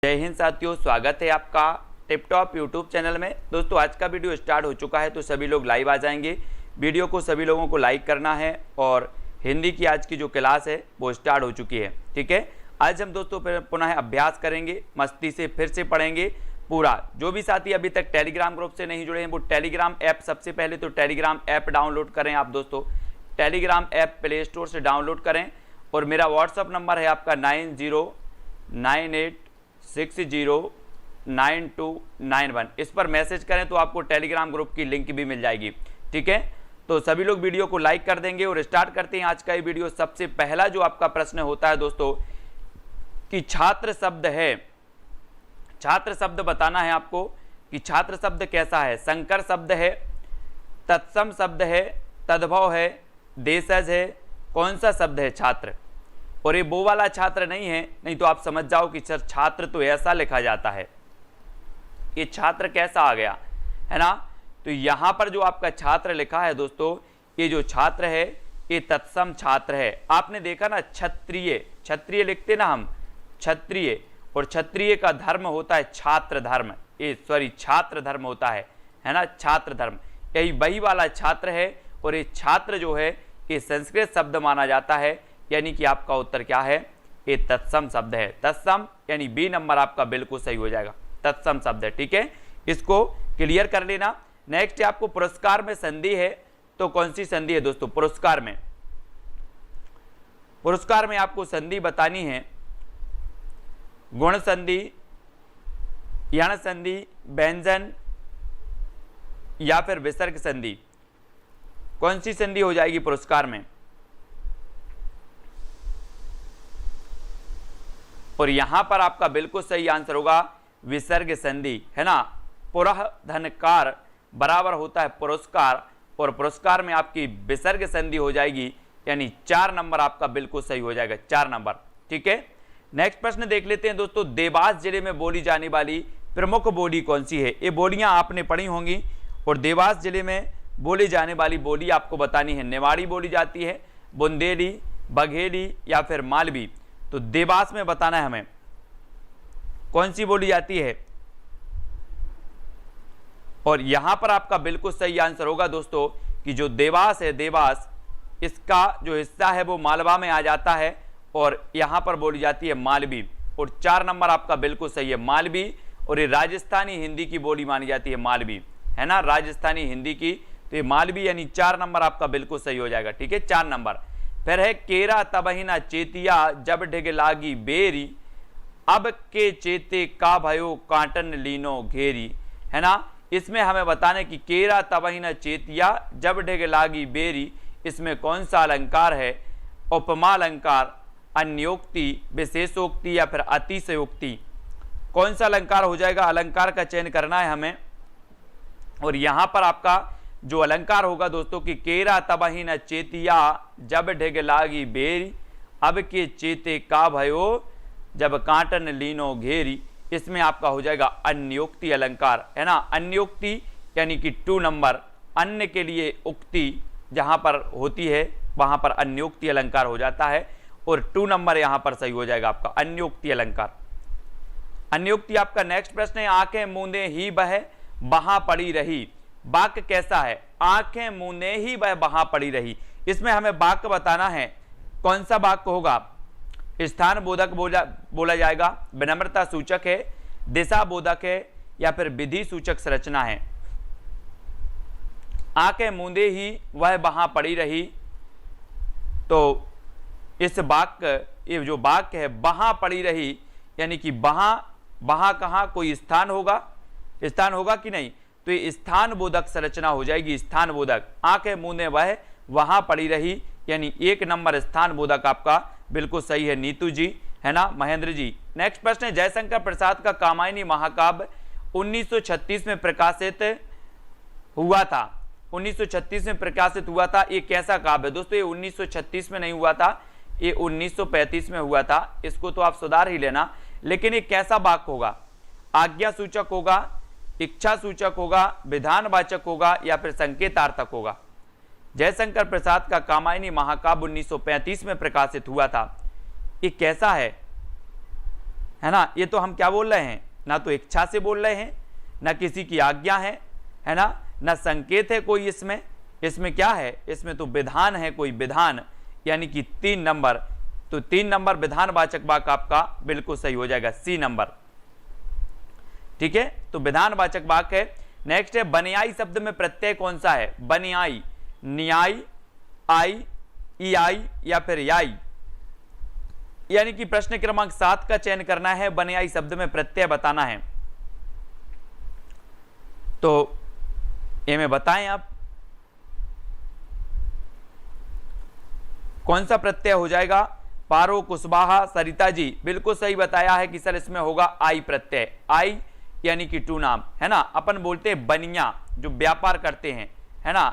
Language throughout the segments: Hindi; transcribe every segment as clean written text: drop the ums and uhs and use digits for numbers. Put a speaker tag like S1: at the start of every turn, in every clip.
S1: जय हिंद साथियों, स्वागत है आपका टिप टॉप यूट्यूब चैनल में। दोस्तों आज का वीडियो स्टार्ट हो चुका है तो सभी लोग लाइव आ जाएंगे। वीडियो को सभी लोगों को लाइक करना है और हिंदी की आज की जो क्लास है वो स्टार्ट हो चुकी है। ठीक है, आज हम दोस्तों पुनः अभ्यास करेंगे, मस्ती से फिर से पढ़ेंगे पूरा। जो भी साथी अभी तक टेलीग्राम ग्रुप से नहीं जुड़े हैं वो टेलीग्राम ऐप, सबसे पहले तो टेलीग्राम ऐप डाउनलोड करें। आप दोस्तों टेलीग्राम ऐप प्ले स्टोर से डाउनलोड करें और मेरा व्हाट्सअप नंबर है आपका 9098609291। इस पर मैसेज करें तो आपको टेलीग्राम ग्रुप की लिंक भी मिल जाएगी। ठीक है, तो सभी लोग वीडियो को लाइक कर देंगे और स्टार्ट करते हैं आज का ये वीडियो। सबसे पहला जो आपका प्रश्न होता है दोस्तों कि छात्र शब्द है, छात्र शब्द बताना है आपको कि छात्र शब्द कैसा है। संकर शब्द है, तत्सम शब्द है, तद्भव है, देशज है, कौन सा शब्द है छात्र। और ये वो वाला छात्र नहीं है, नहीं तो आप समझ जाओ कि सर छात्र तो ऐसा लिखा जाता है, ये छात्र कैसा आ गया है ना। तो यहां पर जो आपका छात्र लिखा है दोस्तों, ये जो छात्र है ये तत्सम छात्र है। आपने देखा ना क्षत्रिय, क्षत्रिय लिखते ना हम, क्षत्रिय, और क्षत्रिय का धर्म होता है छात्र धर्म, ये सॉरी छात्र धर्म होता है ना, छात्र धर्म। यही वही वाला छात्र है और ये छात्र जो है ये संस्कृत शब्द माना जाता है, यानी कि आपका उत्तर क्या है, ये तत्सम शब्द है। तत्सम यानी बी नंबर आपका बिल्कुल सही हो जाएगा, तत्सम शब्द है। ठीक है, इसको क्लियर कर लेना। नेक्स्ट आपको पुरस्कार में संधि है, तो कौन सी संधि है दोस्तों पुरस्कार में। पुरस्कार में आपको संधि बतानी है, गुण संधि, यण संधि, व्यंजन या फिर विसर्ग संधि। कौन सी संधि हो जाएगी पुरस्कार में। और यहां पर आपका बिल्कुल सही आंसर होगा विसर्ग संधि, है ना। पुरः धनकार बराबर होता है पुरस्कार, और पुरस्कार में आपकी विसर्ग संधि हो जाएगी, यानी 4 नंबर आपका बिल्कुल सही हो जाएगा, 4 नंबर। ठीक है, नेक्स्ट प्रश्न देख लेते हैं दोस्तों। देवास जिले में बोली जाने वाली प्रमुख बोली कौन सी है। ये बोलियां आपने पढ़ी होंगी, और देवास जिले में बोली जाने वाली बोली आपको बतानी है। नेवाड़ी बोली जाती है, बुंदेली, बघेली या फिर मालवी। तो देवास में बताना है हमें कौन सी बोली जाती है, और यहां पर आपका बिल्कुल सही आंसर होगा दोस्तों कि जो देवास है, देवास इसका जो हिस्सा है वो मालवा में आ जाता है, और यहां पर बोली जाती है मालवी, और 4 नंबर आपका बिल्कुल सही है मालवी। और ये राजस्थानी हिंदी की बोली मानी जाती है मालवी, है ना, राजस्थानी हिंदी की। तो ये मालवी यानी 4 नंबर आपका बिल्कुल सही हो जाएगा। ठीक है, 4 नंबर। फिर है केरा तबहिना चेतिया जब ढिग लागी बेरी, अब के चेते का भयो कांटन लीनो घेरी, है ना। इसमें हमें बताने कि केरा तबहिना चेतिया जब ढिग लागी बेरी, इसमें कौन सा अलंकार है। उपमा अलंकार, अन्योक्ति, विशेषोक्ति या फिर अतिशयोक्ति। कौन सा अलंकार हो जाएगा, अलंकार का चयन करना है हमें। और यहां पर आपका जो अलंकार होगा दोस्तों कि केरा तबहिना चेतिया जब ढिग लागी बेरी, अब के चेते का भयो जब कांटन लीनो घेरी। इसमें आपका हो जाएगा अन्योक्ति अलंकार, है ना। अन्योक्ति यानी कि 2 नंबर, अन्य के लिए उक्ति जहां पर होती है वहां पर अन्योक्ति अलंकार हो जाता है, और 2 नंबर यहां पर सही हो जाएगा आपका अन्योक्ति अलंकार। अन्योक्ति आपका नेक्स्ट प्रश्न है, आंखें मूंदे ही वह वहां पड़ी रही। वाक्य कैसा है, आंखें मूंदे ही वह वहां पड़ी रही। इसमें हमें वाक्य बताना है, कौन सा वाक्य होगा। स्थान बोधक बोला जाएगा, विनम्रता सूचक है, दिशा बोधक है या फिर विधि सूचक संरचना है। आंखें मूंदे ही वह वहां पड़ी रही, तो इस वाक्य, ये जो वाक्य है वहां पड़ी रही, यानी कि वहां कहां कोई स्थान होगा, स्थान होगा कि नहीं, तो ये स्थान बोधक संरचना हो जाएगी, स्थान बोधक। आंखें मूंदे वह वहां पड़ी रही, यानी 1 नंबर स्थान बोधक आपका बिल्कुल सही है नीतू जी, है ना, महेंद्र जी। नेक्स्ट प्रश्न है, जयशंकर प्रसाद का कामायनी महाकाव्य 1936 में प्रकाशित हुआ था। 1936 में प्रकाशित हुआ था, ये कैसा काव्य है दोस्तों। ये 1936 में नहीं हुआ था, ये 1935 में हुआ था, इसको तो आप सुधार ही लेना। लेकिन ये कैसा वाक्य होगा, आज्ञा सूचक होगा, इच्छा सूचक होगा, विधानवाचक होगा या फिर संकेतार्थक होगा। जयशंकर प्रसाद का कामायनी महाकाव्य 1935 में प्रकाशित हुआ था, ये कैसा है है ना। ये तो हम क्या बोल रहे हैं, ना तो इच्छा से बोल रहे हैं, ना किसी की आज्ञा है ना, ना संकेत है कोई इसमें। इसमें क्या है, इसमें तो विधान है, कोई विधान, यानी कि 3 नंबर। तो 3 नंबर विधानवाचक वाक्य आपका बिल्कुल सही हो जाएगा, सी नंबर। ठीक है, तो विधानवाचक वाक्य है। नेक्स्ट है बनियाई शब्द में प्रत्यय कौन सा है, बनियाई, न्याय, आई, ईआई या फिर याई। यानी कि प्रश्न क्रमांक 7 का चयन करना है, बनियाई शब्द में प्रत्यय बताना है। तो ये में बताएं आप कौन सा प्रत्यय हो जाएगा। पारो, कुशवाहा, सरिता जी बिल्कुल सही बताया है कि सर इसमें होगा आई प्रत्यय, आई यानी कि टू नाम, है ना। अपन बोलते हैं बनिया, जो व्यापार करते हैं, है ना,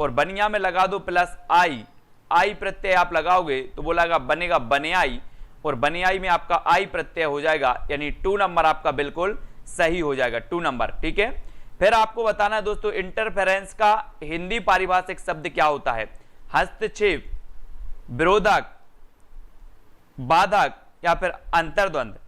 S1: और बनिया में लगा दो प्लस आई, आई प्रत्यय आप लगाओगे तो बोलागा बनेगा बनियाई, और बनियाई में आपका आई प्रत्यय हो जाएगा, यानी 2 नंबर आपका बिल्कुल सही हो जाएगा, 2 नंबर। ठीक है, फिर आपको बताना है दोस्तों इंटरफेरेंस का हिंदी पारिभाषिक शब्द क्या होता है, हस्तक्षेप, विरोधक, बाधक या फिर अंतर्द्वंद,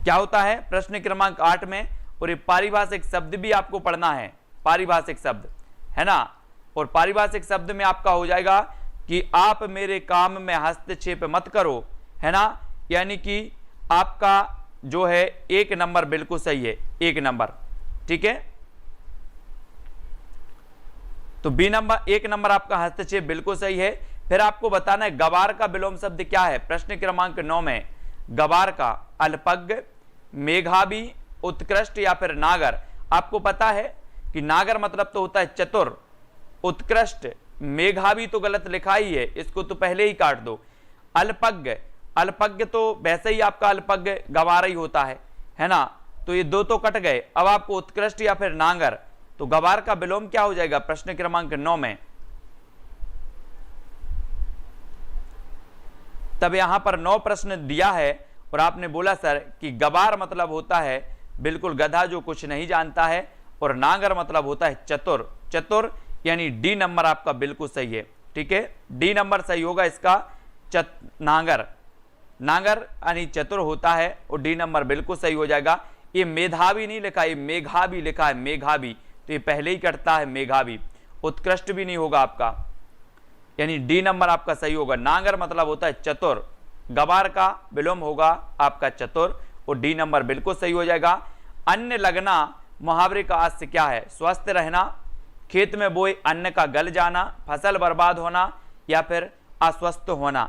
S1: क्या होता है प्रश्न क्रमांक 8 में। और ये पारिभाषिक शब्द भी आपको पढ़ना है, पारिभाषिक शब्द, है ना। और पारिभाषिक शब्द में आपका हो जाएगा कि आप मेरे काम में हस्तक्षेप मत करो, है ना, यानी कि आपका जो है 1 नंबर बिल्कुल सही है, 1 नंबर। ठीक है, तो बी नंबर 1 नंबर आपका हस्तक्षेप बिल्कुल सही है। फिर आपको बताना है गवार का विलोम शब्द क्या है, प्रश्न क्रमांक 9 में। गवार का अल्पज्ञ, मेधावी, उत्कृष्ट या फिर नागर। आपको पता है कि नागर मतलब तो होता है चतुर, उत्कृष्ट, मेधावी तो गलत लिखा ही है, इसको तो पहले ही काट दो। अल्पज्ञ, अल्पज्ञ तो वैसे ही आपका अल्पज्ञ गवार ही होता है ना, तो ये 2 तो कट गए। अब आपको उत्कृष्ट या फिर नागर, तो गवार का विलोम क्या हो जाएगा प्रश्न क्रमांक 9 में। तब यहां पर 9 प्रश्न दिया है और आपने बोला सर कि गवार मतलब होता है बिल्कुल गधा जो कुछ नहीं जानता है, और नागर मतलब होता है चतुर, चतुर यानी डी नंबर आपका बिल्कुल सही है। ठीक है, डी नंबर सही होगा इसका, नागर, नागर यानी चतुर होता है, और डी नंबर बिल्कुल सही हो जाएगा। ये मेधावी नहीं लिखा, ये मेघावी लिखा है, मेघावी, तो ये पहले ही कटता है मेघावी। उत्कृष्ट भी नहीं होगा आपका, यानी डी नंबर आपका सही होगा। नागर मतलब होता है चतुर, गवार का विलोम होगा आपका चतुर, और डी नंबर बिल्कुल सही हो जाएगा। अन्न लगना मुहावरे का आस्य क्या है, स्वस्थ रहना, खेत में बोए अन्न का गल जाना, फसल बर्बाद होना या फिर अस्वस्थ होना।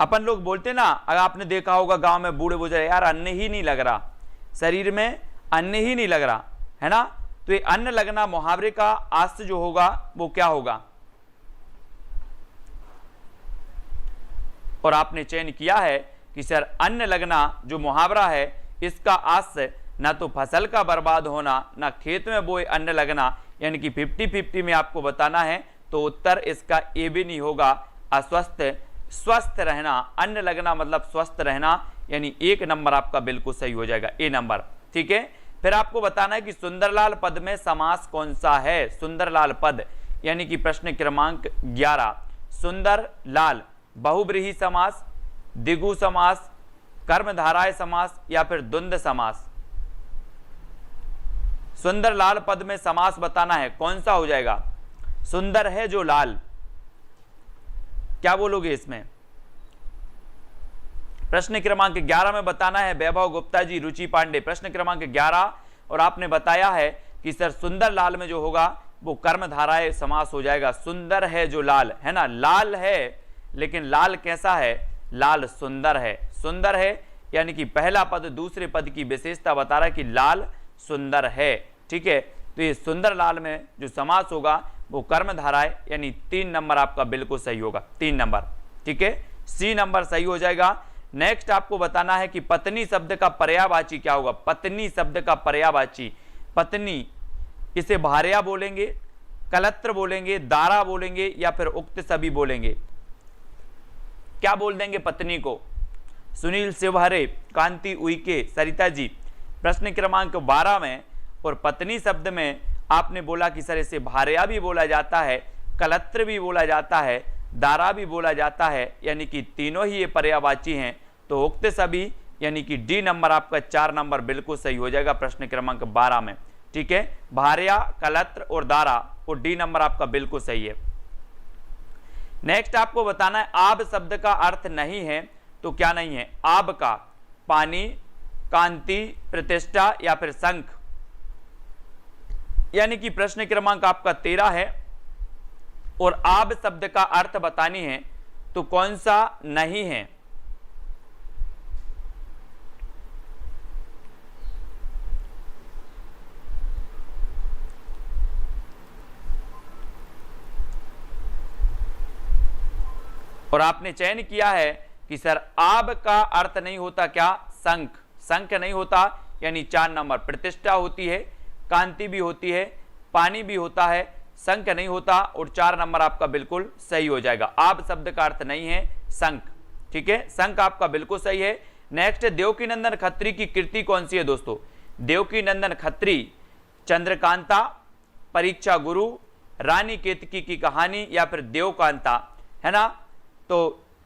S1: अपन लोग बोलते ना, अगर आपने देखा होगा गांव में बूढ़े बुजुर्ग, यार अन्न ही नहीं लग रहा, शरीर में अन्न ही नहीं लग रहा, है ना। तो ये अन्न लगना मुहावरे का आस्य जो होगा वो क्या होगा, और आपने चयन किया है कि सर अन्न लगना जो मुहावरा है इसका आस्य ना तो फसल का बर्बाद होना, ना खेत में बोए अन्न लगना, यानी कि 50-50 में आपको बताना है। तो उत्तर इसका ए भी नहीं होगा, अस्वस्थ, स्वस्थ रहना, अन्न लगना मतलब स्वस्थ रहना, यानी 1 नंबर आपका बिल्कुल सही हो जाएगा, ए नंबर। ठीक है, फिर आपको बताना है कि सुंदरलाल पद में समास कौन सा है, सुंदरलाल पद यानी कि प्रश्न क्रमांक 11। सुंदरलाल बहुब्रीहि समास, द्विगु समास, कर्मधाराय समास या फिर द्वंद्व समास। सुंदरलाल पद में समास बताना है, कौन सा हो जाएगा, सुंदर है जो लाल, क्या बोलोगे इसमें। प्रश्न क्रमांक 11 में बताना है वैभव गुप्ता जी, रुचि पांडे, प्रश्न क्रमांक 11, और आपने बताया है कि सर सुंदर लाल में जो होगा वो कर्मधाराय समास हो जाएगा। सुंदर है जो लाल, है ना, लाल है लेकिन लाल कैसा है, लाल सुंदर है, सुंदर है यानी कि पहला पद दूसरे पद की विशेषता बता रहा है कि लाल सुंदर है। ठीक है, तो ये सुंदर लाल में जो समास होगा वो कर्मधाराय, यानी 3 नंबर आपका बिल्कुल सही होगा, 3 नंबर। ठीक है, सी नंबर सही हो जाएगा। नेक्स्ट आपको बताना है कि पत्नी शब्द का पर्यायवाची क्या होगा, पत्नी शब्द का पर्यायवाची, पत्नी इसे भार्या बोलेंगे, कलत्र बोलेंगे, दारा बोलेंगे या फिर उक्त सभी बोलेंगे, क्या बोल देंगे पत्नी को। सुनील शिवहरे, कांति उइके, सरिता जी, प्रश्न क्रमांक 12 में। और पत्नी शब्द में आपने बोला कि सर इसे भार्या भी बोला जाता है, कलत्र भी बोला जाता है, दारा भी बोला जाता है, यानी कि तीनों ही ये पर्यायवाची हैं। तो उक्त सभी यानी कि डी नंबर आपका 4 नंबर बिल्कुल सही हो जाएगा प्रश्न क्रमांक 12 में। ठीक है, भार्या, कलत्र और दारा, और डी नंबर आपका बिल्कुल सही है। नेक्स्ट आपको बताना है आब शब्द का अर्थ नहीं है, तो क्या नहीं है? आब का पानी, कांति, प्रतिष्ठा या फिर शंख, यानी कि प्रश्न क्रमांक आपका 13 है। और आब शब्द का अर्थ बतानी है, तो कौन सा नहीं है? और आपने चयन किया है कि सर आब का अर्थ नहीं होता क्या? शंख। शंख नहीं होता, यानी 4 नंबर। प्रतिष्ठा होती है, कांति भी होती है, पानी भी होता है, शंख नहीं होता, और 4 नंबर आपका बिल्कुल सही हो जाएगा। आब शब्द का अर्थ नहीं है शंख। ठीक है, शंख आपका बिल्कुल सही है। नेक्स्ट, देवकीनंदन खत्री की कृति कौन सी है दोस्तों? देवकीनंदन खत्री, चंद्रकांता, परीक्षा गुरु, रानी केतकी की कहानी या फिर देवकांता, है ना? तो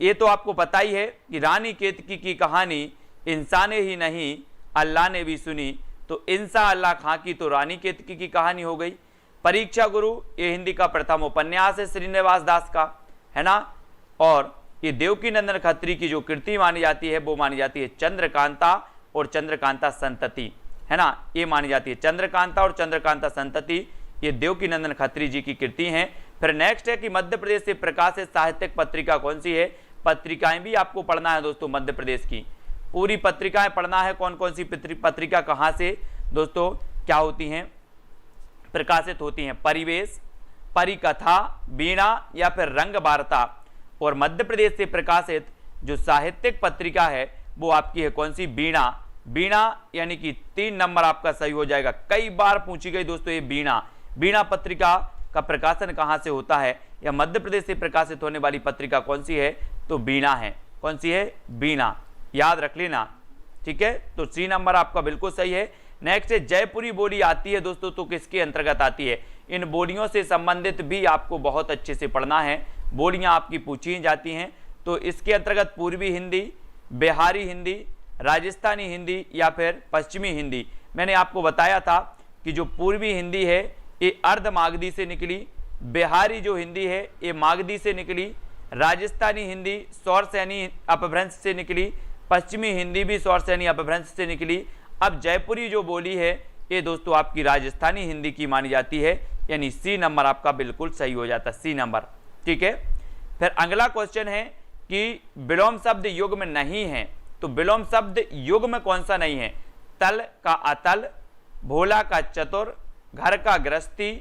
S1: ये तो आपको पता ही है कि रानी केतकी की कहानी इंसान ही नहीं अल्लाह ने भी सुनी, तो इंसा अल्लाह खां की तो रानी केतकी की कहानी हो गई। परीक्षा गुरु, ये हिंदी का प्रथम उपन्यास है श्रीनिवास दास का, है ना? और ये देवकीनंदन खत्री की जो कृति मानी जाती है वो मानी जाती है चंद्रकांता और चंद्रकांता संतति, है ना? ये मानी जाती है चंद्रकांता और चंद्रकांता संतति, ये देवकीनंदन खत्री जी की कृति हैं। फिर नेक्स्ट है कि मध्य प्रदेश से प्रकाशित साहित्यिक पत्रिका कौन सी है? पत्रिकाएं भी आपको पढ़ना है दोस्तों, मध्य प्रदेश की पूरी पत्रिकाएं पढ़ना है। कौन कौन सी पत्रिका कहां से दोस्तों क्या होती हैं, प्रकाशित होती हैं? परिवेश, परिकथा, वीणा या फिर रंग वार्ता। और मध्य प्रदेश से प्रकाशित जो साहित्यिक पत्रिका है वो आपकी है कौन सी? वीणा। वीणा यानी कि 3 नंबर आपका सही हो जाएगा। कई बार पूछी गई दोस्तों ये वीणा। वीणा पत्रिका का प्रकाशन कहां से होता है, या मध्य प्रदेश से प्रकाशित होने वाली पत्रिका कौन सी है? तो वीणा है। कौन सी है? वीणा, याद रख लेना। ठीक है, तो सी नंबर आपका बिल्कुल सही है। नेक्स्ट है जयपुरी बोली आती है दोस्तों, तो किसके अंतर्गत आती है? इन बोलियों से संबंधित भी आपको बहुत अच्छे से पढ़ना है, बोलियां आपकी पूछी जाती हैं। तो इसके अंतर्गत पूर्वी हिंदी, बिहारी हिंदी, राजस्थानी हिंदी या फिर पश्चिमी हिंदी। मैंने आपको बताया था कि जो पूर्वी हिंदी है ये अर्ध मागधी से निकली, बिहारी जो हिंदी है ये मागधी से निकली, राजस्थानी हिंदी सौरसैनी अपभ्रंश से निकली, पश्चिमी हिंदी भी सौरसैनी अपभ्रंश से निकली। अब जयपुरी जो बोली है ये दोस्तों आपकी राजस्थानी हिंदी की मानी जाती है, यानी सी नंबर आपका बिल्कुल सही हो जाता है, सी नंबर। ठीक है, फिर अगला क्वेश्चन है कि विलोम शब्द युग में नहीं है, तो विलोम शब्द युग में कौन सा नहीं है? तल का अतल, भोला का चतुर, घर का गृहस्थी,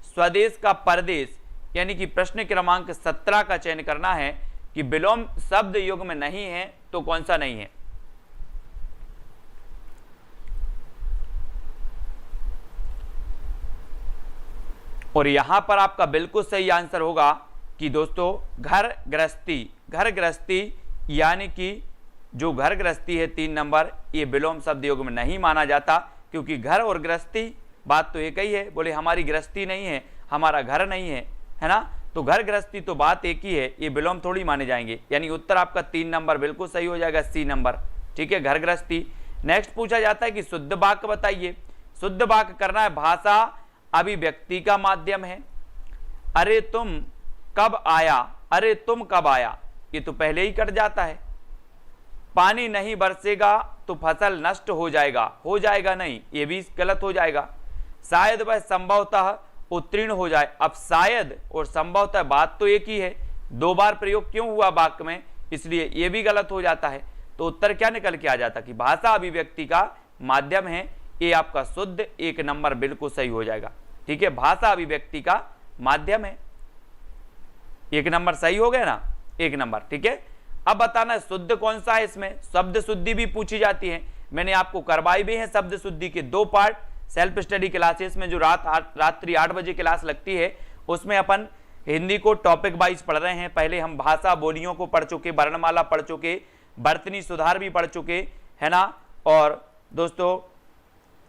S1: स्वदेश का परदेश, यानी कि प्रश्न क्रमांक 17 का चयन करना है कि विलोम शब्द युग में नहीं है तो कौन सा नहीं है? और यहां पर आपका बिल्कुल सही आंसर होगा कि दोस्तों घर गृहस्थी। घर गृहस्थी यानी कि जो घर गृहस्थी है 3 नंबर, ये विलोम शब्द युग में नहीं माना जाता, क्योंकि घर और गृहस्थी बात तो एक ही है। बोले हमारी गृहस्थी नहीं है, हमारा घर नहीं है ना? तो घर गृहस्थी तो बात एक ही है, ये विलोम थोड़ी माने जाएंगे। यानी उत्तर आपका 3 नंबर बिल्कुल सही हो जाएगा, सी नंबर। ठीक है, घर गृहस्थी। नेक्स्ट पूछा जाता है कि शुद्ध वाक्य बताइए। शुद्ध वाक्य करना है, भाषा अभिव्यक्ति का माध्यम है। अरे तुम कब आया, अरे तुम कब आया, ये तो पहले ही कट जाता है। पानी नहीं बरसेगा तो फसल नष्ट हो जाएगा नहीं, ये भी गलत हो जाएगा। शायद वह संभवतः उत्तीर्ण हो जाए। अब शायद और संभवतः बात तो एक ही है, 2 बार प्रयोग क्यों हुआ वाक्य में, इसलिए ये भी गलत हो जाता है। तो उत्तर क्या निकल के आ जाता कि भाषा अभिव्यक्ति का माध्यम है, ये आपका शुद्ध 1 नंबर बिल्कुल सही हो जाएगा। ठीक है, भाषा अभिव्यक्ति का माध्यम है, 1 नंबर सही हो गया ना, 1 नंबर। ठीक है, अब बताना शुद्ध कौन सा है। इसमें शब्द शुद्धि भी पूछी जाती है, मैंने आपको करवाई भी है शब्द शुद्धि के 2 पार्ट सेल्फ स्टडी क्लासेस में। जो रात्रि 8 बजे क्लास लगती है उसमें अपन हिंदी को टॉपिक वाइज पढ़ रहे हैं। पहले हम भाषा बोलियों को पढ़ चुके, वर्णमाला पढ़ चुके, वर्तनी सुधार भी पढ़ चुके, है ना? और दोस्तों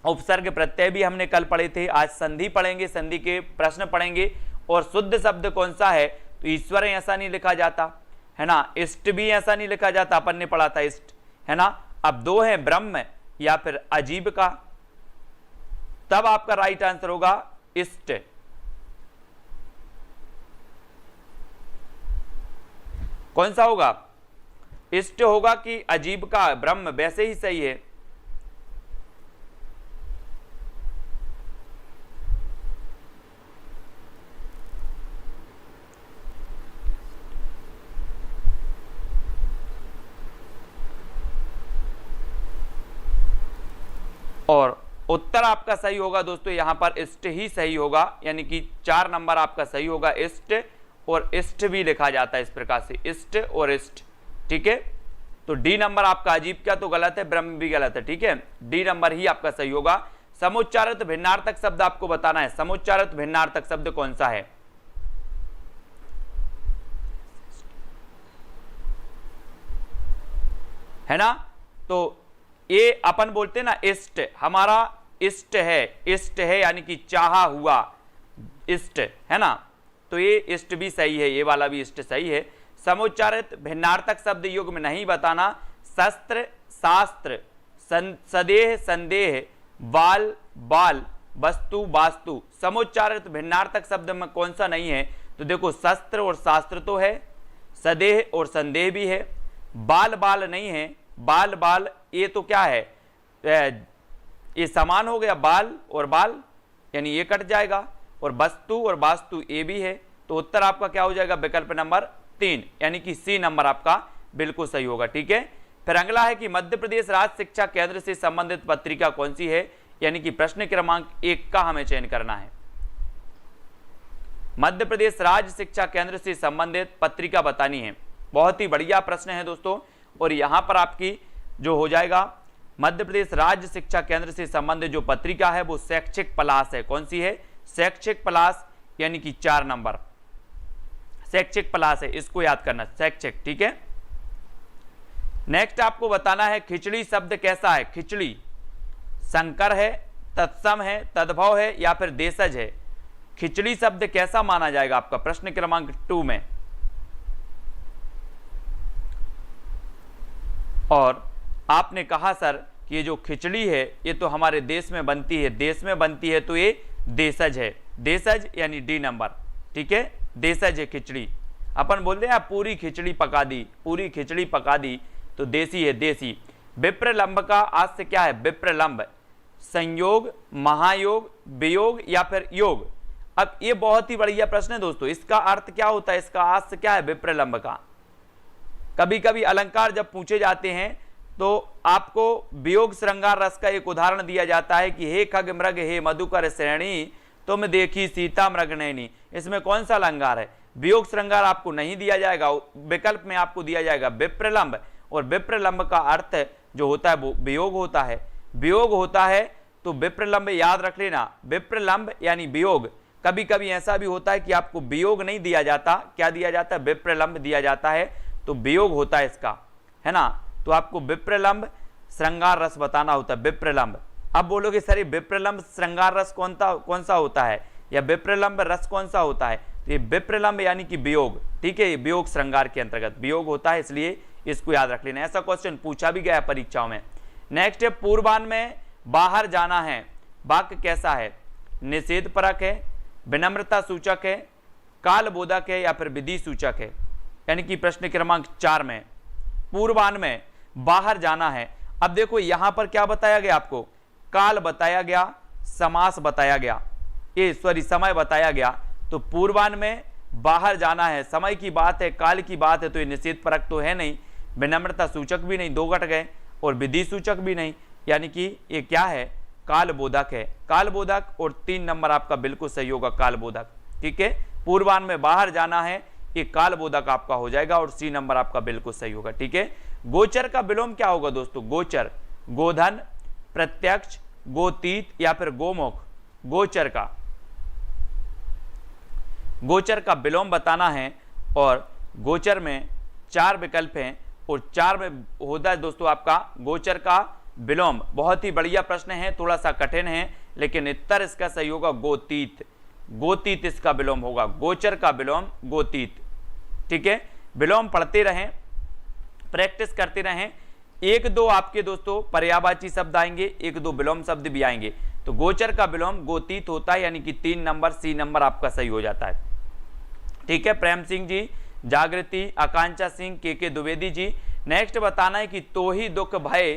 S1: उपसर्ग प्रत्यय भी हमने कल पढ़े थे। आज संधि पढ़ेंगे, संधि के प्रश्न पढ़ेंगे। और शुद्ध शब्द कौन सा है, तो ईश्वर ऐसा नहीं लिखा जाता, है ना। इष्ट भी ऐसा नहीं लिखा जाता, अपन ने पढ़ा था इष्ट, है ना। अब दो है ब्रह्म या फिर आजीविका, तब आपका राइट आंसर होगा इष्ट। कौन सा होगा? इष्ट होगा कि आजीविका, ब्रह्म, वैसे ही सही है। और उत्तर आपका सही होगा दोस्तों, यहां पर इष्ट ही सही होगा, यानी कि 4 नंबर आपका सही होगा। इष्ट और इष्ट भी लिखा जाता है इस प्रकार से, इष्ट और इष्ट, ठीक है। तो डी नंबर आपका आजीविका तो गलत है, ब्रह्म भी गलत है, ठीक है। डी नंबर ही आपका सही होगा। समुच्चारित भिन्नार्थक शब्द आपको बताना है, समुच्चारित भिन्नार्थक शब्द कौन सा है ना। तो ये अपन बोलते हैं ना इष्ट, हमारा इष्ट है यानी कि चाहा हुआ इष्ट, है ना। तो ये इष्ट भी सही है, ये वाला भी इष्ट सही है। समुच्चारित भिन्नार्थक शब्द युग में नहीं बताना, शस्त्र, शास्त्र, सदेह, संदेह, बाल, बाल, वस्तु, वास्तु। समुच्चारित भिन्नार्थक शब्द में कौन सा नहीं है? तो देखो शस्त्र और शास्त्र तो है, सदेह और संदेह भी है, बाल, बाल नहीं है, बाल, बाल ये तो क्या है, ये समान हो गया, बाल और बाल, यानी ये कट जाएगा, और वस्तु और वास्तु ये भी है। तो उत्तर आपका क्या हो जाएगा? विकल्प नंबर 3, यानी कि सी नंबर आपका बिल्कुल सही होगा, ठीक है। फिर अगला है कि मध्य प्रदेश राज्य शिक्षा केंद्र से संबंधित पत्रिका कौन सी है, यानी कि प्रश्न क्रमांक 1 का हमें चयन करना है। मध्य प्रदेश राज्य शिक्षा केंद्र से संबंधित पत्रिका बतानी है। बहुत ही बढ़िया प्रश्न है दोस्तों, और यहां पर आपकी जो हो जाएगा मध्य प्रदेश राज्य शिक्षा केंद्र से संबंधित जो पत्रिका है वो शैक्षिक पलाश है। कौन सी है? शैक्षिक पलाश, यानी कि 4 नंबर शैक्षिक पलाश है, इसको याद करना, शैक्षिक, ठीक है। नेक्स्ट आपको बताना है खिचड़ी शब्द कैसा है। खिचड़ी संकर है, तत्सम है, तद्भव है या फिर देशज है। खिचड़ी शब्द कैसा माना जाएगा आपका प्रश्न क्रमांक 2 में। और आपने कहा सर कि ये जो खिचड़ी है ये तो हमारे देश में बनती है, देश में बनती है तो ये देशज है, देशज यानी डी नंबर, ठीक है। देशज है खिचड़ी। अपन बोलते हैं पूरी खिचड़ी पका दी, पूरी खिचड़ी पका दी, तो देसी है, देसी। विप्रलंब का आज से क्या है? विप्रलंब, संयोग, महायोग, वियोग या फिर योग। अब ये बहुत ही बढ़िया प्रश्न है दोस्तों, इसका अर्थ क्या होता है? इसका आज से क्या है विप्रलंब का? कभी कभी अलंकार जब पूछे जाते हैं तो आपको वियोग श्रृंगार रस का एक उदाहरण दिया जाता है कि हे खग मृग हे मधुकर श्रेणी तुम देखी सीता मृग नैनी। इसमें कौन सा अलंकार है? वियोग श्रृंगार आपको नहीं दिया जाएगा, विकल्प में आपको दिया जाएगा विप्रलंब, और विप्रलंब का अर्थ जो होता है वो वियोग होता है, वियोग होता है। तो विप्रलंब याद रख लेना, विप्रलंब यानी वियोग। कभी कभी ऐसा भी होता है कि आपको वियोग नहीं दिया जाता, क्या दिया जाता है? विप्रलंब दिया जाता है, तो वियोग होता है इसका, है ना। तो आपको विप्रलंब श्रृंगार रस बताना होता है, विप्रलंब। अब बोलोगे सर ये विप्रलंब श्रृंगार रस कौन सा होता है, या विप्रलंब रस कौन सा होता है? तो ये विप्रलंब यानी कि वियोग, ठीक है, ये वियोग श्रृंगार के अंतर्गत वियोग होता है, इसलिए इसको याद रख लेना। ऐसा क्वेश्चन पूछा भी गया है परीक्षाओं में। नेक्स्ट है पूर्वान में बाहर जाना है, वाक्य कैसा है? निषेध परक है, विनम्रता सूचक है, काल बोधक है या फिर विधि सूचक है। यानी कि प्रश्न क्रमांक 4 में पूर्वान में बाहर जाना है। अब देखो यहां पर क्या बताया गया आपको? काल बताया गया, समास बताया गया, समय बताया गया। तो पूर्वान में बाहर जाना है, समय की बात है, काल की बात है, तो ये निषेध परक तो है नहीं, विनम्रता सूचक भी नहीं, 2 घट गए, और विधि सूचक भी नहीं, यानी कि ये क्या है? काल बोधक है, काल बोधक। और 3 नंबर आपका बिल्कुल सही होगा, काल बोधक, ठीक है। पूर्वान में बाहर जाना है, ये काल बोधक आपका हो जाएगा, और सी नंबर आपका बिल्कुल सही होगा, ठीक है। गोचर का विलोम क्या होगा दोस्तों? गोचर, गोधन, प्रत्यक्ष, गोतीत या फिर गोमुख। गोचर का विलोम बताना है, और गोचर में 4 विकल्प हैं, और 4 में होता है दोस्तों आपका गोचर का विलोम। बहुत ही बढ़िया प्रश्न है, थोड़ा सा कठिन है, लेकिन उत्तर इसका सही होगा गोतीत। गोतीत इसका विलोम होगा, गोचर का विलोम गोतीत, ठीक है, विलोम पढ़ते रहें, प्रैक्टिस करते रहें। एक दो आपके दोस्तों पर्यायवाची शब्द आएंगे, एक दो विलोम शब्द भी आएंगे। तो गोचर का विलोम गोतीत होता है, यानी कि 3 नंबर सी नंबर आपका सही हो जाता है। ठीक है, प्रेम सिंह जी, जागृति, आकांक्षा सिंह, के द्विवेदी जी। नेक्स्ट बताना है कि तो ही दुख भय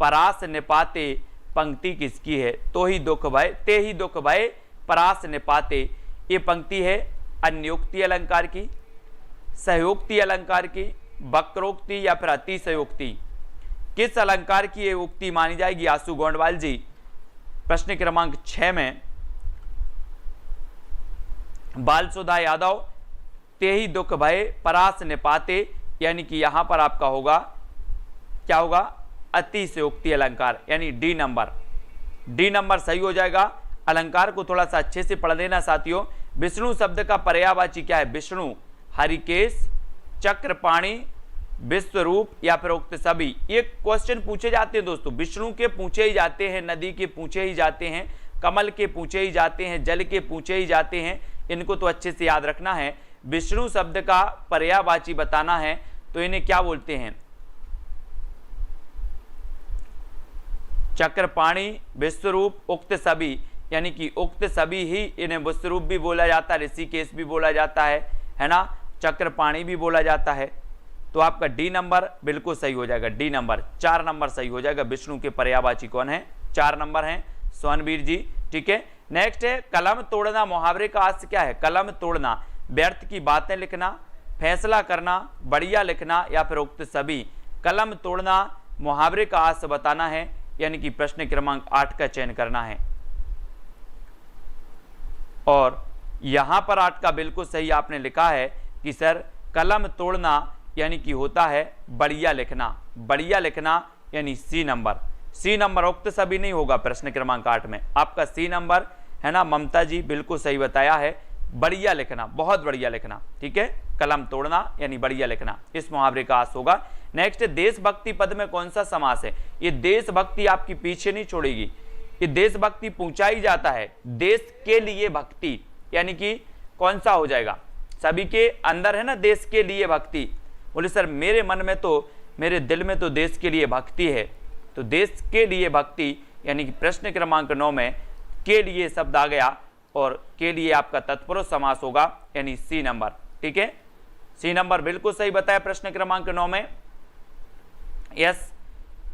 S1: परास निपाते, पंक्ति किसकी है? तो ही दुख भय, ते ही दुख भय परास निपाते, ये पंक्ति है अन्योक्ति अलंकार की, सहयोक्ति अलंकार की, वक्रोक्ति या फिर अतिशयोक्ति, किस अलंकार की ये उक्ति मानी जाएगी? आशु गोंडवाल जी, प्रश्न क्रमांक 6 में बाल सुधा यादव, ते ही दुख भय परास निपाते, यानी कि यहां पर आपका होगा, क्या होगा? अतिशयोक्ति अलंकार, यानी डी नंबर सही हो जाएगा। अलंकार को थोड़ा सा अच्छे से पढ़ लेना साथियों। विष्णु शब्द का पर्यायवाची क्या है? विष्णु, हरिकेश, चक्रपाणी, विश्वरूप या फिर उक्त सभी। ये क्वेश्चन पूछे जाते हैं दोस्तों, विष्णु के पूछे ही जाते हैं, नदी के पूछे ही जाते हैं, कमल के पूछे ही जाते हैं, जल के पूछे ही जाते हैं। इनको तो अच्छे से याद रखना है। विष्णु शब्द का पर्यायवाची बताना है तो इन्हें क्या बोलते हैं? चक्रपाणी, विश्वरूप, उक्त सभी, यानी कि उक्त सभी ही इन्हें विश्वरूप भी बोला जाता है, ऋषिकेश भी बोला जाता है ना, चक्रपाणी भी बोला जाता है। तो आपका डी नंबर बिल्कुल सही हो जाएगा, डी नंबर 4 नंबर सही हो जाएगा। विष्णु के पर्यायवाची कौन है? 4 नंबर हैं, सोनवीर जी। ठीक है, नेक्स्ट है कलम तोड़ना। मुहावरे का अर्थ क्या है? कलम तोड़ना, व्यर्थ की बातें लिखना, फैसला करना, बढ़िया लिखना या फिर उक्त सभी। कलम तोड़ना मुहावरे का अर्थ बताना है, यानी कि प्रश्न क्रमांक 8 का चयन करना है। और यहां पर 8 का बिल्कुल सही आपने लिखा है कि सर कलम तोड़ना यानी कि होता है बढ़िया लिखना, बढ़िया लिखना यानी सी नंबर उक्त सभी नहीं होगा प्रश्न क्रमांक 8 में, आपका सी नंबर है ना। ममता जी बिल्कुल सही बताया है, बढ़िया लिखना, बहुत बढ़िया लिखना। ठीक है, कलम तोड़ना यानी बढ़िया लिखना, इस मुहावरे का अर्थ होगा। नेक्स्ट, देशभक्ति पद में कौन सा समास है? ये देशभक्ति आपकी पीछे नहीं छोड़ेगी, ये देशभक्ति पूछा ही जाता है। देश के लिए भक्ति यानी कि कौन सा हो जाएगा? सभी के अंदर है ना देश के लिए भक्ति। बोले सर मेरे मन में तो, मेरे दिल में तो देश के लिए भक्ति है। तो देश के लिए भक्ति यानी कि प्रश्न क्रमांक 9 में के लिए शब्द आ गया और के लिए आपका तत्पुरुष समास होगा यानी सी नंबर। ठीक है, सी नंबर बिल्कुल सही बताया प्रश्न क्रमांक 9 में। यस,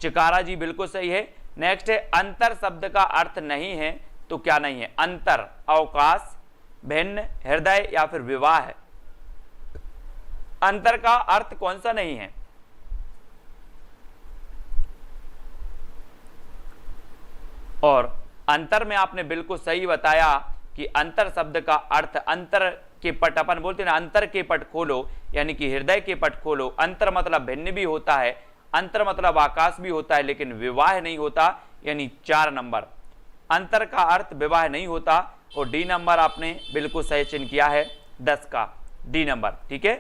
S1: चिकारा जी बिल्कुल सही है। नेक्स्ट है अंतर शब्द का अर्थ नहीं है तो क्या नहीं है? अंतर, अवकाश, भिन्न, हृदय या फिर विवाह। अंतर का अर्थ कौन सा नहीं है? और अंतर में आपने बिल्कुल सही बताया कि अंतर शब्द का अर्थ, अंतर के पट अपन बोलते हैं ना, अंतर के पट खोलो यानी कि हृदय के पट खोलो। अंतर मतलब भिन्न भी होता है, अंतर मतलब आकाश भी होता है, लेकिन विवाह नहीं होता, यानी 4 नंबर। अंतर का अर्थ विवाह नहीं होता और डी नंबर आपने बिल्कुल सही चयन किया है 10 का डी नंबर। ठीक है,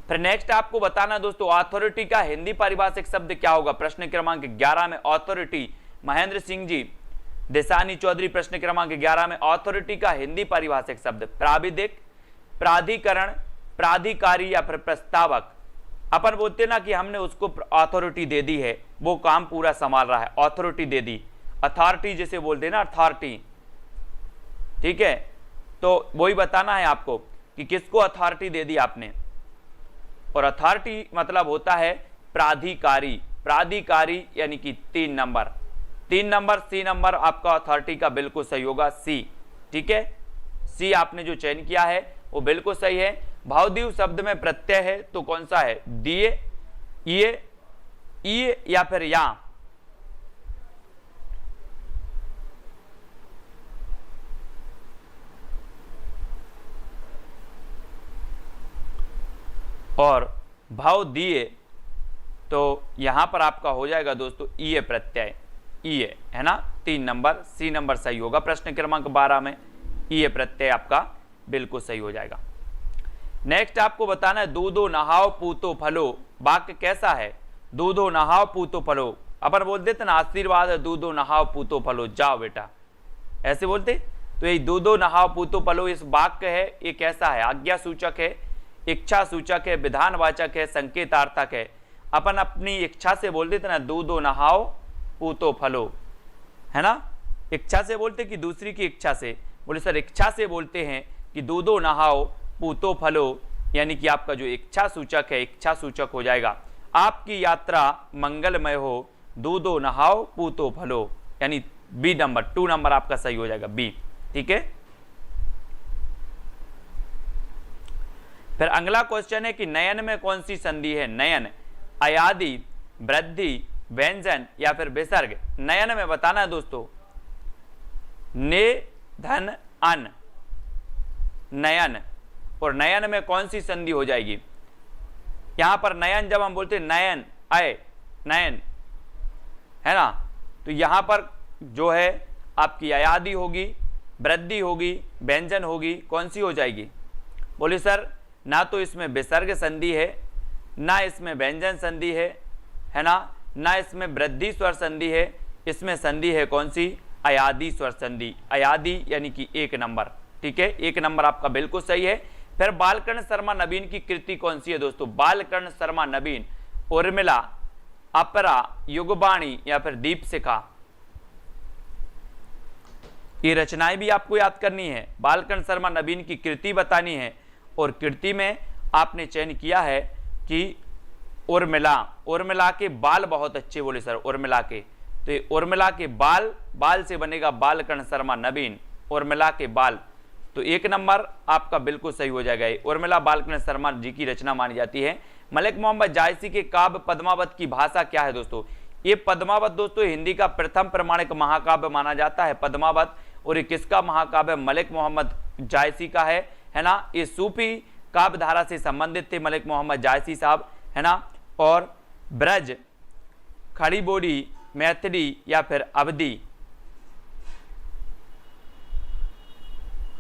S1: फिर नेक्स्ट आपको बताना दोस्तों अथॉरिटी का हिंदी पारिभाषिक शब्द क्या होगा? प्रश्न क्रमांक 11 में अथॉरिटी, महेंद्र सिंह जी, देसानी चौधरी, प्रश्न क्रमांक 11 में अथॉरिटी का हिंदी पारिभाषिक शब्द प्राविधिक, प्राधिकरण, प्राधिकारी या फिर प्रस्तावक। अपन बोलते ना कि हमने उसको अथॉरिटी दे दी है, वो काम पूरा संभाल रहा है, अथॉरिटी दे दी। अथॉरिटी जैसे बोलते ना, अथॉरिटी। ठीक है, तो वही बताना है आपको कि किसको अथॉरिटी दे दी आपने। और अथॉरिटी मतलब होता है प्राधिकारी, प्राधिकारी यानी कि 3 नंबर। 3 नंबर सी नंबर आपका अथॉरिटी का बिल्कुल सही होगा, सी। ठीक है, सी आपने जो चयन किया है वो बिल्कुल सही है। भावदीव शब्द में प्रत्यय है तो कौन सा है? दिए, ये या फिर या। और भाव दिए तो यहां पर आपका हो जाएगा दोस्तों ईए प्रत्यय, ईए है ना। 3 नंबर सी नंबर सही होगा प्रश्न क्रमांक 12 में, ईए प्रत्यय आपका बिल्कुल सही हो जाएगा। नेक्स्ट आपको बताना है दूधो नहाओ पूतो फलो, वाक्य कैसा है? दूधो नहाओ पूतो फलो, अपन बोल देते ना आशीर्वाद है दूधो नहाओ पूतो फलो, जाओ बेटा, ऐसे बोलते। तो ये दूधो नहाओ पूतो फलो इस वाक्य है, ये कैसा है? आज्ञा सूचक है इच्छा सूचक है, विधानवाचक है, संकेतार्थक है। अपन अपनी इच्छा से बोल देते ना, दूधो नहाओ पूतो फलो, है ना। इच्छा से बोलते कि दूसरी की इच्छा से? बोले सर इच्छा से बोलते हैं कि दूधो नहाओ पूतो फलो, यानी कि आपका जो इच्छा सूचक है, इच्छा सूचक हो जाएगा आपकी यात्रा मंगलमय हो, दूधो नहाओ पूतो फलो, यानी बी नंबर, 2 नंबर आपका सही हो जाएगा, बी। ठीक है। फिर अगला क्वेश्चन है कि नयन में कौन सी संधि है? नयन, अयादि, वृद्धि, व्यंजन या फिर विसर्ग। नयन में बताना है दोस्तों, ने धन अन, नयन, और नयन में कौन सी संधि हो जाएगी? यहां पर नयन जब हम बोलते हैं नयन, अय नयन, है ना, तो यहां पर जो है आपकी अयादि होगी, वृद्धि होगी, व्यंजन होगी, कौन सी हो जाएगी? बोले सर ना तो इसमें विसर्ग संधि है, ना इसमें व्यंजन संधि है ना इसमें वृद्धि स्वर संधि है, इसमें संधि है कौन सी? अयादि स्वर संधि, अयादि यानी कि 1 नंबर। ठीक है, 1 नंबर आपका बिल्कुल सही है। फिर बालकर्ण शर्मा नवीन की कृति कौन सी है दोस्तों? बालकर्ण शर्मा नवीन, उर्मिला, अपरा, युगबाणी या फिर दीपशिखा। ये रचनाएं भी आपको याद करनी है। बालकर्ण शर्मा नवीन की कृति बतानी है, और कृति में आपने चयन किया है कि उर्मिला। उर्मिला के बाल बहुत अच्छे, बोले सर उर्मिला के, तो ये उर्मिला के बाल, बाल से बनेगा बालकर्ण शर्मा नवीन, उर्मिला के बाल, तो 1 नंबर आपका बिल्कुल सही हो जाएगा। उर्मिला बालकर्ण शर्मा जी की रचना मानी जाती है। मलिक मोहम्मद जायसी के काव्य पद्मावत की भाषा क्या है दोस्तों? ये पद्मावत दोस्तों हिंदी का प्रथम प्रमाणिक महाकाव्य माना जाता है पद्मावत, और ये किसका महाकाव्य? मलिक मोहम्मद जायसी का है ना। ये सूफी काव्य धारा से संबंधित थे मलिक मोहम्मद जायसी साहब, है ना। और ब्रज, खड़ी बोली, मैथिली या फिर अवधी,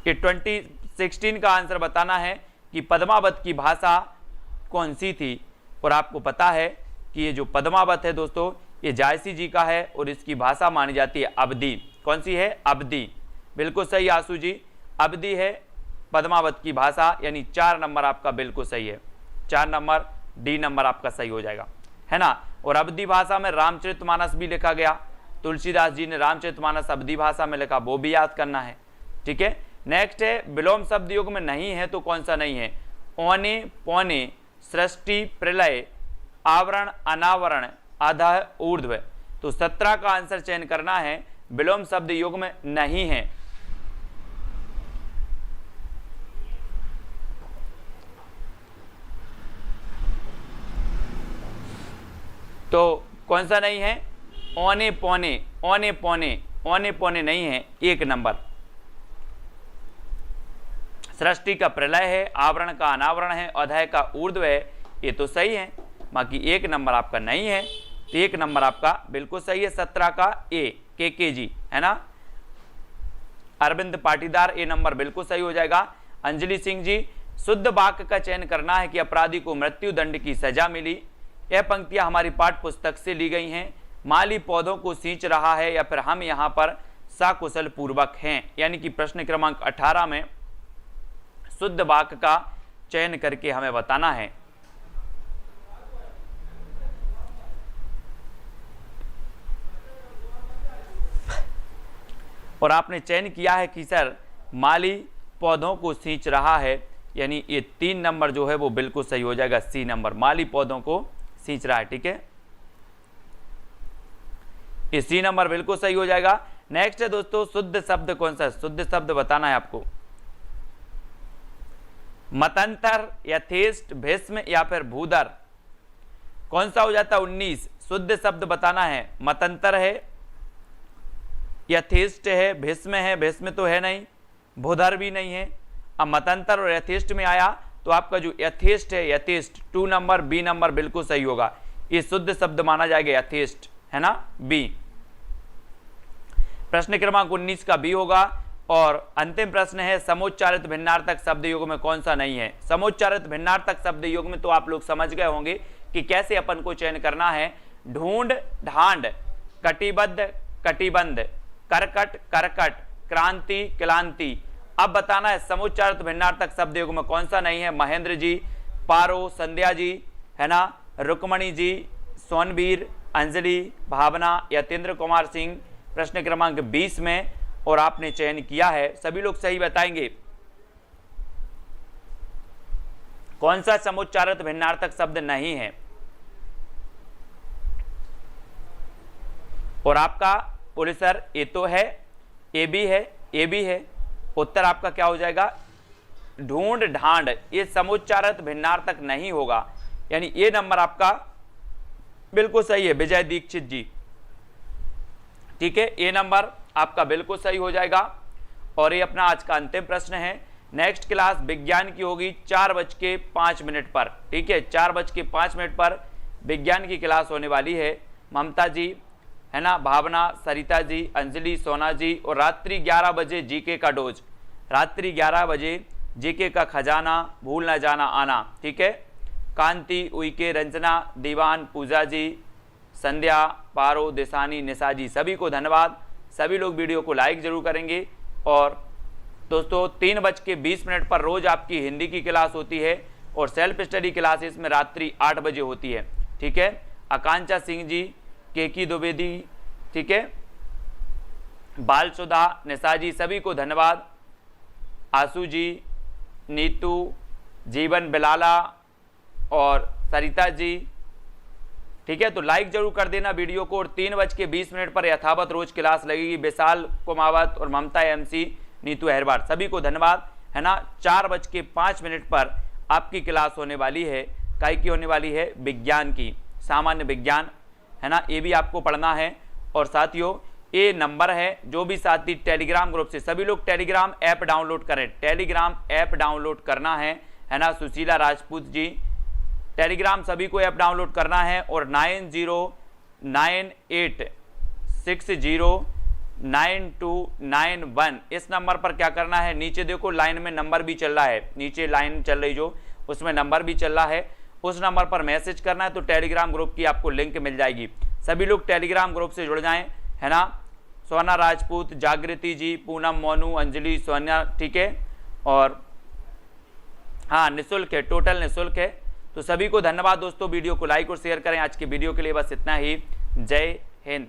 S1: ये 2016 का आंसर बताना है कि पद्मावत की भाषा कौन सी थी। और आपको पता है कि ये जो पद्मावत है दोस्तों ये जायसी जी का है, और इसकी भाषा मानी जाती है अवधी। कौन सी है? अवधी। बिल्कुल सही आसू जी, अवधी है पद्मावत की भाषा, यानी 4 नंबर आपका बिल्कुल सही है। 4 नंबर, डी नंबर आपका सही हो जाएगा, है ना। और अवधी भाषा में रामचरितमानस भी लिखा गया, तुलसीदास जी ने रामचरितमानस अवधी भाषा में लिखा, वो भी याद करना है। ठीक है। नेक्स्ट है विलोम शब्द युग में नहीं है तो कौन सा नहीं है? औने, पौने, सृष्टि, प्रलय, आवरण, अनावरण, अधः, ऊर्ध्व। तो 17 का आंसर चयन करना है, विलोम शब्द युग में नहीं है। तो कौन सा नहीं है? औने पौने, औने पौने, औने पौने नहीं है, 1 नंबर। सृष्टि का प्रलय है, आवरण का अनावरण है, अधय का ऊर्ध्व है, ये तो सही है। बाकी 1 नंबर आपका नहीं है, तो 1 नंबर आपका बिल्कुल सही है। 17 का ए, के जी, है ना। अरविंद पाटीदार, ए नंबर बिल्कुल सही हो जाएगा। अंजलि सिंह जी, शुद्ध वाक्य का चयन करना है कि अपराधी को मृत्यु दंड की सजा मिली। यह पंक्तियां हमारी पाठ्य पुस्तक से ली गई हैं। माली पौधों को सींच रहा है, या फिर हम यहाँ पर सकुशल पूर्वक हैं, यानी कि प्रश्न क्रमांक 18 में शुद्ध वाक्य का चयन करके हमें बताना है। और आपने चयन किया है कि सर माली पौधों को सींच रहा है, यानी ये 3 नंबर जो है वो बिल्कुल सही हो जाएगा, सी नंबर, माली पौधों को सींच रहा है। ठीक है, ये सी नंबर बिल्कुल सही हो जाएगा। नेक्स्ट है दोस्तों, शुद्ध शब्द कौन सा है? शुद्ध शब्द बताना है आपको। मतंतर, यथेष्ट, भीष्म या फिर भूधर, कौन सा हो जाता है? 19। शुद्ध शब्द बताना है। मतंतर है, यथेष्ट है, भीष्म है, भीष्म तो है नहीं, भूधर भी नहीं है। अब मतंतर और यथेष्ट में आया तो आपका जो यथेष्ट है, यथेष्ट 2 नंबर, बी नंबर बिल्कुल सही होगा। ये शुद्ध शब्द माना जाएगा यथेष्ट, है ना, बी। प्रश्न क्रमांक 19 का बी होगा। और अंतिम प्रश्न है, समोच्चारित भिन्नार्थक शब्द युग में कौन सा नहीं है? समोच्चारित भिन्नार्थक शब्द युग में तो आप लोग समझ गए होंगे कि कैसे अपन को चयन करना है। ढूंढ, ढांड, कटिबद्ध, कटिबंध, करकट, करकट, क्रांति, क्लांति। अब बताना है समोच्चारित भिन्नार्थक शब्द युग में कौन सा नहीं है। महेंद्र जी, पारो, संध्या जी, है ना, रुक्मणी जी, सोनबीर, अंजलि, भावना, यतेंद्र कुमार सिंह प्रश्न क्रमांक 20 में, और आपने चयन किया है। सभी लोग सही बताएंगे कौन सा समुच्चारित भिन्नार्थक शब्द नहीं है। और आपका बोले सर ए तो है, ए भी है, ए भी है। उत्तर आपका क्या हो जाएगा? ढूंढ ढांड, ये समुच्चारित भिन्नार्थक नहीं होगा, यानी ये नंबर आपका बिल्कुल सही है विजय दीक्षित जी। ठीक है, ये नंबर आपका बिल्कुल सही हो जाएगा। और ये अपना आज का अंतिम प्रश्न है। नेक्स्ट क्लास विज्ञान की होगी 4:05 पर। ठीक है, 4:05 पर विज्ञान की क्लास होने वाली है। ममता जी, है ना, भावना, सरिता जी, अंजलि, सोना जी, और रात्रि 11 बजे जीके का डोज, रात्रि 11 बजे जीके का खजाना, भूल ना जाना आना। ठीक है, कांति, उइके, रंजना, दीवान, पूजा जी, संध्या, पारो, देसानी, निशा जी, सभी को धन्यवाद। सभी लोग वीडियो को लाइक जरूर करेंगे। और दोस्तों 3:20 पर रोज आपकी हिंदी की क्लास होती है, और सेल्फ स्टडी क्लासेस में रात्रि 8 बजे होती है। ठीक है, आकांक्षा सिंह जी, केकी द्विवेदी, ठीक है, बाल सुधा, निशा जी, सभी को धन्यवाद। आशु जी, नीतू, जीवन बिलाला और सरिता जी। ठीक है, तो लाइक जरूर कर देना वीडियो को। और 3:20 पर यथावत रोज क्लास लगेगी। विशाल कुमावत और ममता एमसी, नीतू अहरवार, सभी को धन्यवाद, है ना। 4:05 पर आपकी क्लास होने वाली है। काय की होने वाली है? विज्ञान की, सामान्य विज्ञान, है ना, ये भी आपको पढ़ना है। और साथियों ये नंबर है, जो भी साथी टेलीग्राम ग्रुप से, सभी लोग टेलीग्राम ऐप डाउनलोड करें, टेलीग्राम ऐप डाउनलोड करना है ना। सुशीला राजपूत जी, टेलीग्राम सभी को ऐप डाउनलोड करना है। और 9098609291 इस नंबर पर क्या करना है? नीचे देखो लाइन में नंबर भी चल रहा है, नीचे लाइन चल रही जो, उसमें नंबर भी चल रहा है, उस नंबर पर मैसेज करना है, तो टेलीग्राम ग्रुप की आपको लिंक मिल जाएगी। सभी लोग टेलीग्राम ग्रुप से जुड़ जाएं, है ना। सोना राजपूत, जागृति जी, पूनम, मोनू, अंजलि, सोनिया, ठीक है, और हाँ निःशुल्क है, टोटल निःशुल्क है। तो सभी को धन्यवाद दोस्तों। वीडियो को लाइक और शेयर करें। आज की वीडियो के लिए बस इतना ही। जय हिंद।